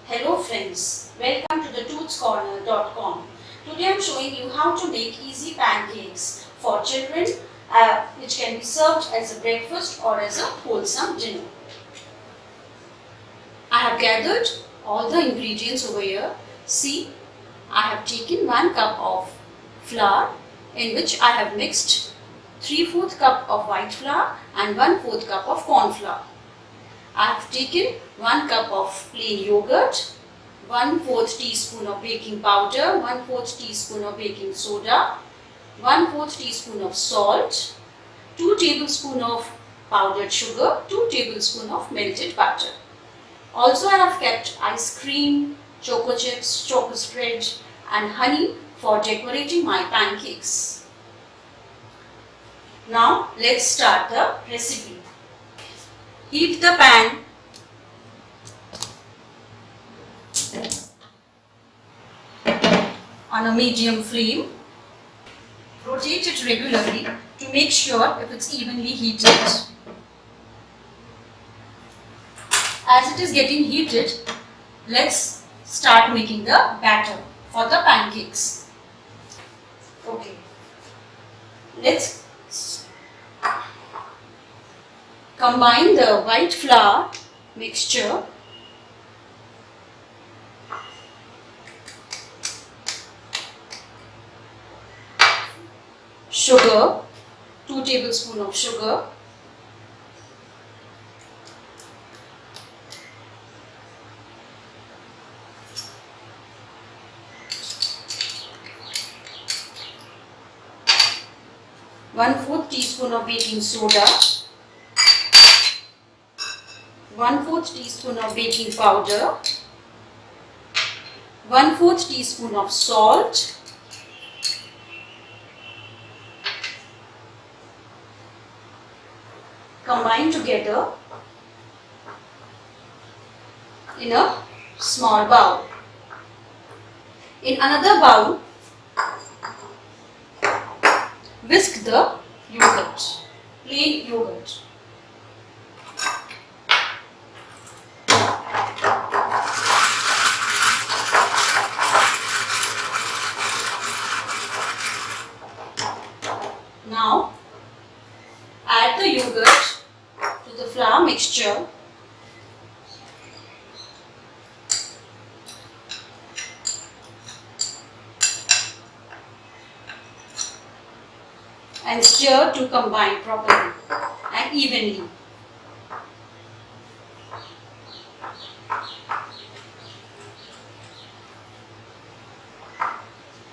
Hello friends, welcome to the toothscorner.com. Today I am showing you how to make easy pancakes for children which can be served as a breakfast or as a wholesome dinner. I have gathered all the ingredients over here. See, I have taken 1 cup of flour in which I have mixed 3/4 cup of white flour and 1/4 cup of corn flour. I have taken 1 cup of plain yogurt, 1/4 teaspoon of baking powder, 1/4 teaspoon of baking soda, 1/4 teaspoon of salt, 2 tablespoons of powdered sugar, 2 tablespoons of melted butter. Also I have kept ice cream, choco chips, choco spread and honey for decorating my pancakes. Now let's start the recipe. Heat the pan on a medium flame. Rotate it regularly to make sure if it's evenly heated. As it is getting heated, let's start making the batter for the pancakes. Okay, let's combine the white flour mixture sugar, 2 tablespoons of sugar, one-4 teaspoon of baking soda, 1/4 teaspoon of baking powder, 1/4 teaspoon of salt, combine together in a small bowl. In another bowl, whisk the yogurt, plain yogurt. Now add the yogurt to the flour mixture and stir to combine properly and evenly.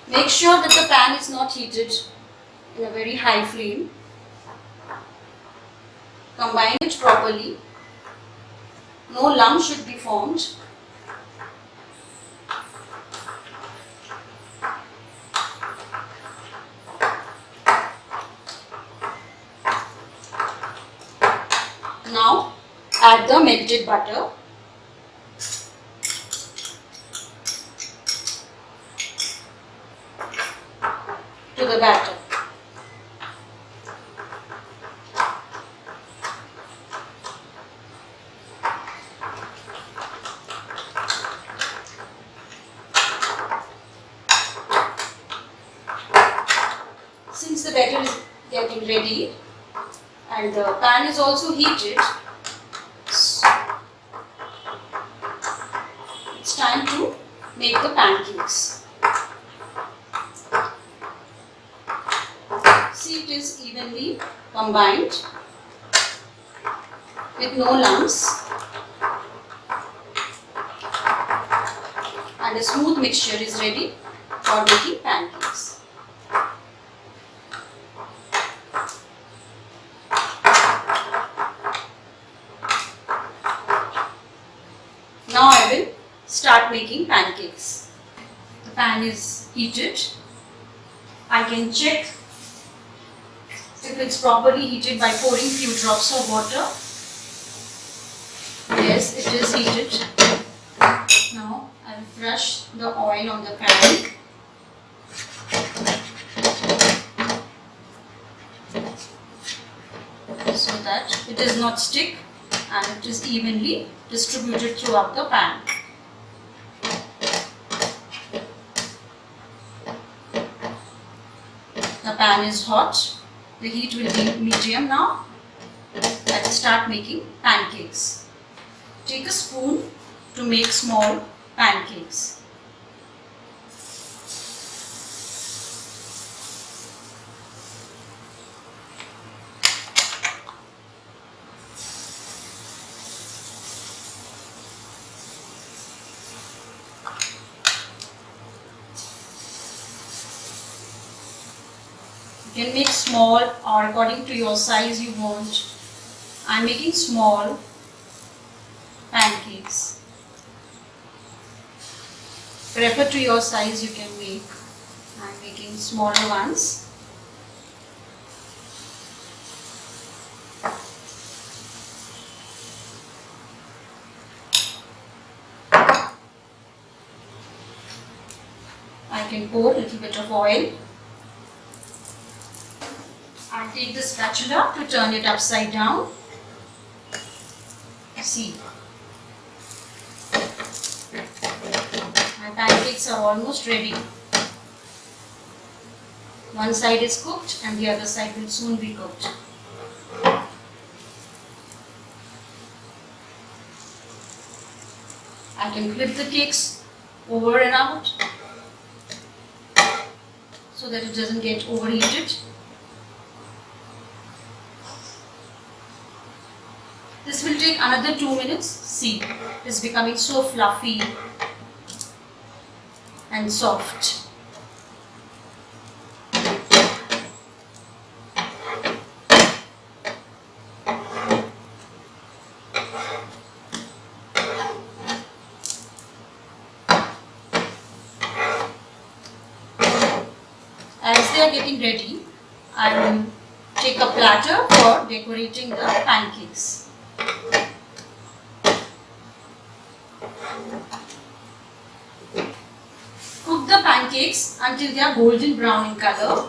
Make sure that the pan is not heated in a very high flame. Combine it properly. No lump should be formed. Now add the melted butter. To the batter. Since the batter is getting ready and the pan is also heated, it's time to make the pancakes. See, it is evenly combined with no lumps and a smooth mixture is ready for making pancakes. Now I will start making pancakes. The pan is heated. I can check if it's properly heated by pouring few drops of water. Yes, it is heated. Now I will brush the oil on the pan. So that it does not stick and it is evenly distributed throughout the pan. pan is hot. The heat will be medium now. Let's start making pancakes. Take a spoon to make small pancakes. You can make small or according to your size you want. I am making small pancakes. Refer to your size you can make. I am making smaller ones. I can pour a little bit of oil. I'll take the spatula to turn it upside down. See, my pancakes are almost ready. One side is cooked and the other side will soon be cooked. I can flip the cakes over and out so that it doesn't get overheated. This will take another 2 minutes. See, it is becoming so fluffy and soft. As they are getting ready, I will take a platter for decorating the pancakes. Cook the pancakes until they are golden brown in color.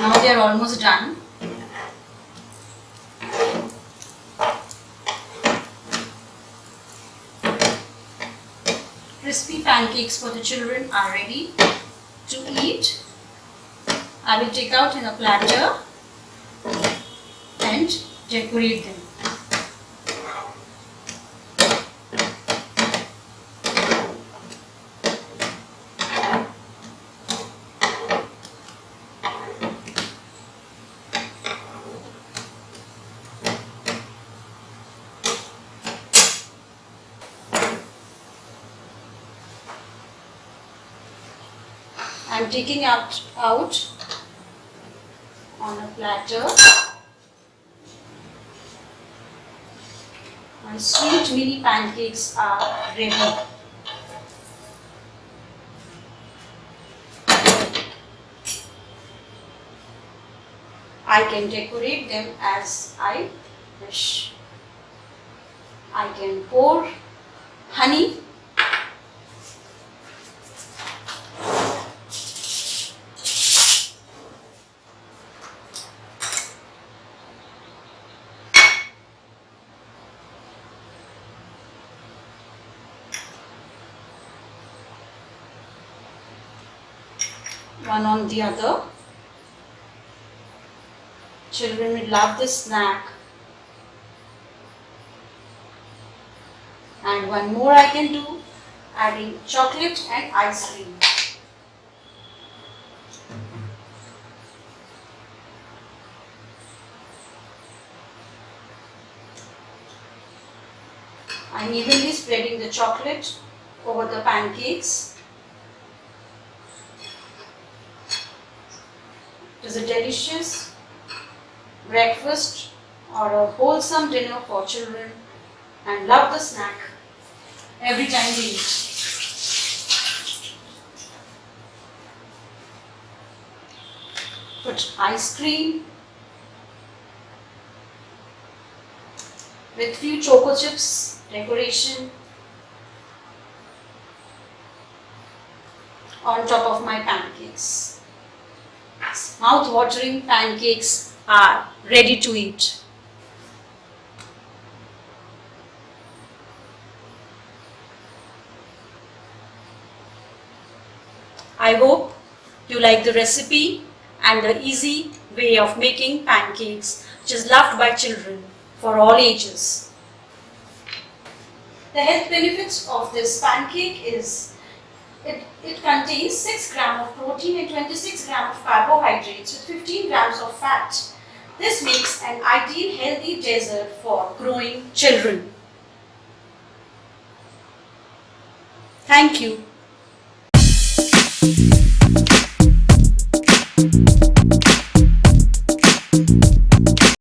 Now they are almost done. Crispy pancakes for the children are ready to eat. I will take out in a platter and decorate them. I am taking out on a platter. My sweet mini pancakes are ready. I can decorate them as I wish. I can pour honey. One on the other. Children will love this snack. And one more I can do, adding chocolate and ice cream. I'm evenly spreading the chocolate over the pancakes. It is a delicious breakfast or a wholesome dinner for children and love the snack every time they eat. Put ice cream with few choco chips decoration on top of my pancakes. Mouth-watering pancakes are ready to eat. I hope you like the recipe and the easy way of making pancakes, which is loved by children for all ages. The health benefits of this pancake is it contains 6 grams of protein and 26 grams of carbohydrates with 15 grams of fat. This makes an ideal healthy dessert for growing children. Thank you.